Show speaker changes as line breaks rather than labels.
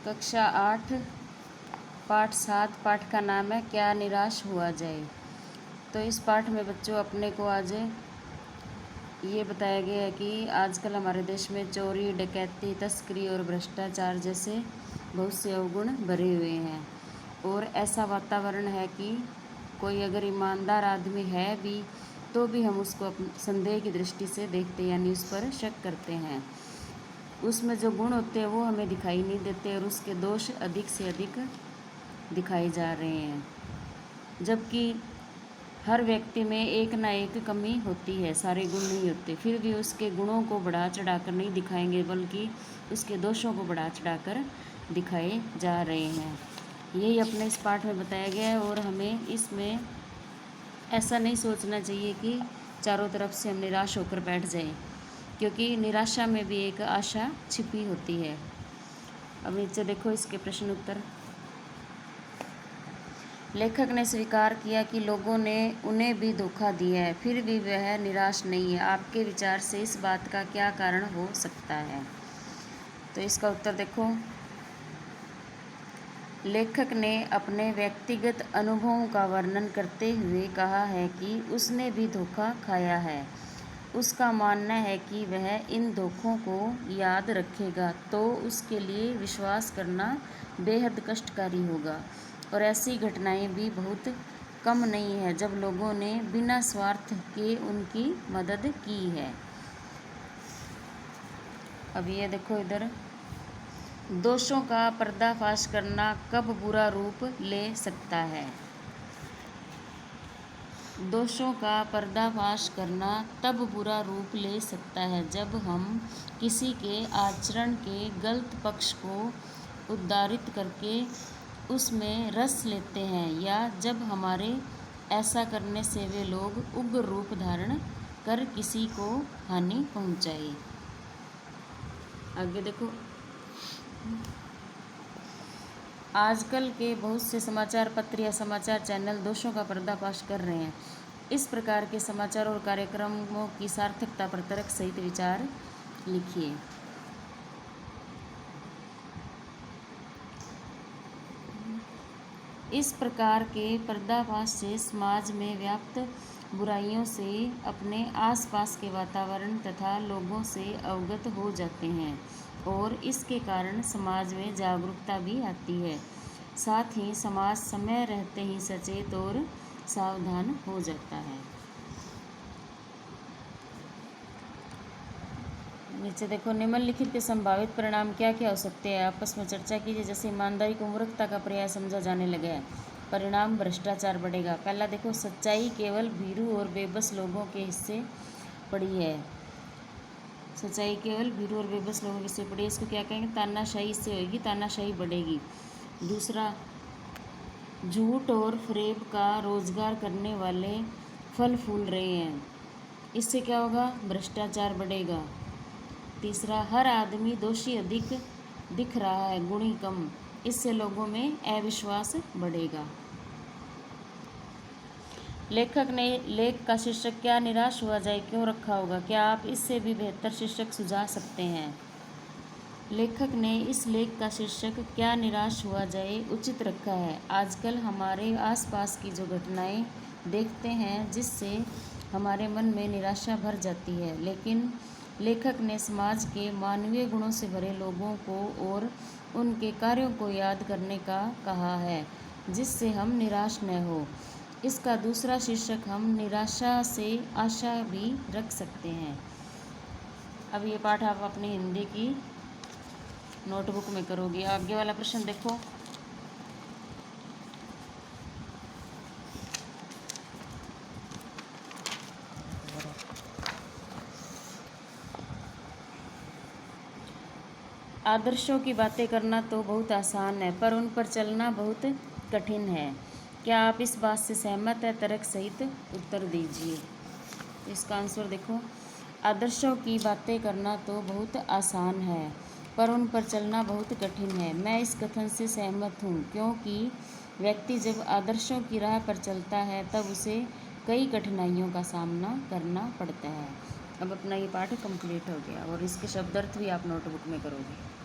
कक्षा 8 पाठ 7 पाठ का नाम है क्या निराश हुआ जाए। तो इस पाठ में बच्चों अपने को आज ये बताया गया है कि आजकल हमारे देश में चोरी, डकैती, तस्करी और भ्रष्टाचार जैसे बहुत से अवगुण भरे हुए हैं और ऐसा वातावरण है कि कोई अगर ईमानदार आदमी है भी तो भी हम उसको संदेह की दृष्टि से देखते यानी उस पर शक करते हैं। उसमें जो गुण होते हैं वो हमें दिखाई नहीं देते और उसके दोष अधिक से अधिक दिखाए जा रहे हैं, जबकि हर व्यक्ति में एक ना एक कमी होती है, सारे गुण नहीं होते। फिर भी उसके गुणों को बढ़ा चढ़ाकर नहीं दिखाएंगे बल्कि उसके दोषों को बढ़ा चढ़ाकर दिखाए जा रहे हैं। यही अपने इस पाठ में बताया गया है और हमें इसमें ऐसा नहीं सोचना चाहिए कि चारों तरफ से हम निराश होकर बैठ जाएं, क्योंकि निराशा में भी एक आशा छिपी होती है। अब नीचे देखो इसके प्रश्न उत्तर। लेखक ने स्वीकार किया कि लोगों ने उन्हें भी धोखा दिया है, फिर भी वह निराश नहीं है। आपके विचार से इस बात का क्या कारण हो सकता है? तो इसका उत्तर देखो। लेखक ने अपने व्यक्तिगत अनुभवों का वर्णन करते हुए कहा है कि उसने भी धोखा खाया है। उसका मानना है कि वह इन धोखों को याद रखेगा तो उसके लिए विश्वास करना बेहद कष्टकारी होगा और ऐसी घटनाएं भी बहुत कम नहीं है जब लोगों ने बिना स्वार्थ के उनकी मदद की है। अब ये देखो इधर, दोषों का पर्दाफाश करना कब बुरा रूप ले सकता है? दोषों का पर्दाफाश करना तब बुरा रूप ले सकता है जब हम किसी के आचरण के गलत पक्ष को उद्धारित करके उसमें रस लेते हैं या जब हमारे ऐसा करने से वे लोग उग्र रूप धारण कर किसी को हानि पहुंचाए। आगे देखो, आजकल के बहुत से समाचार पत्र या समाचार चैनल दोषों का पर्दाफाश कर रहे हैं। इस प्रकार के समाचार और कार्यक्रमों की सार्थकता पर तर्क सहित विचार लिखिए। इस प्रकार के पर्दाफाश से समाज में व्याप्त बुराइयों से अपने आसपास के वातावरण तथा लोगों से अवगत हो जाते हैं और इसके कारण समाज में जागरूकता भी आती है। साथ ही समाज समय रहते ही सचेत और सावधान हो जाता है। नीचे देखो, निम्नलिखित के संभावित परिणाम क्या क्या हो सकते हैं? आपस में चर्चा कीजिए। जैसे ईमानदारी को मूर्खता का पर्याय समझा जाने लगा है, परिणाम भ्रष्टाचार बढ़ेगा। पहला देखो, सच्चाई केवल भीरू और बेबस लोगों के हिस्से पड़ी है। सच्चाई केवल भीरू और बेबस लोगों के हिस्से पड़ी है, इसको क्या कहेंगे? तानाशाही इससे होगी, तानाशाही बढ़ेगी। दूसरा, झूठ और फरेब का रोजगार करने वाले फल फूल रहे हैं, इससे क्या होगा? भ्रष्टाचार बढ़ेगा। तीसरा, हर आदमी दोषी अधिक दिख रहा है, गुणी कम, इससे लोगों में अविश्वास बढ़ेगा। लेखक ने लेख का शीर्षक क्या निराश हुआ जाए क्यों रखा होगा? क्या आप इससे भी बेहतर शीर्षक सुझा सकते हैं? लेखक ने इस लेख का शीर्षक क्या निराश हुआ जाए उचित रखा है। आजकल हमारे आसपास की जो घटनाएं देखते हैं जिससे हमारे मन में निराशा भर जाती है, लेकिन लेखक ने समाज के मानवीय गुणों से भरे लोगों को और उनके कार्यों को याद करने का कहा है जिससे हम निराश न हो। इसका दूसरा शीर्षक हम निराशा से आशा भी रख सकते हैं। अब ये पाठ आप अपनी हिंदी की नोटबुक में करोगे। आगे वाला प्रश्न देखो, आदर्शों की बातें करना तो बहुत आसान है पर उन पर चलना बहुत कठिन है। क्या आप इस बात से सहमत है? तर्क सहित उत्तर दीजिए। इसका आंसर देखो, आदर्शों की बातें करना तो बहुत आसान है पर उन पर चलना बहुत कठिन है। मैं इस कथन से सहमत हूँ क्योंकि व्यक्ति जब आदर्शों की राह पर चलता है तब उसे कई कठिनाइयों का सामना करना पड़ता है। अब अपना ये पाठ कंप्लीट हो गया और इसके शब्दार्थ भी आप नोटबुक में करोगे।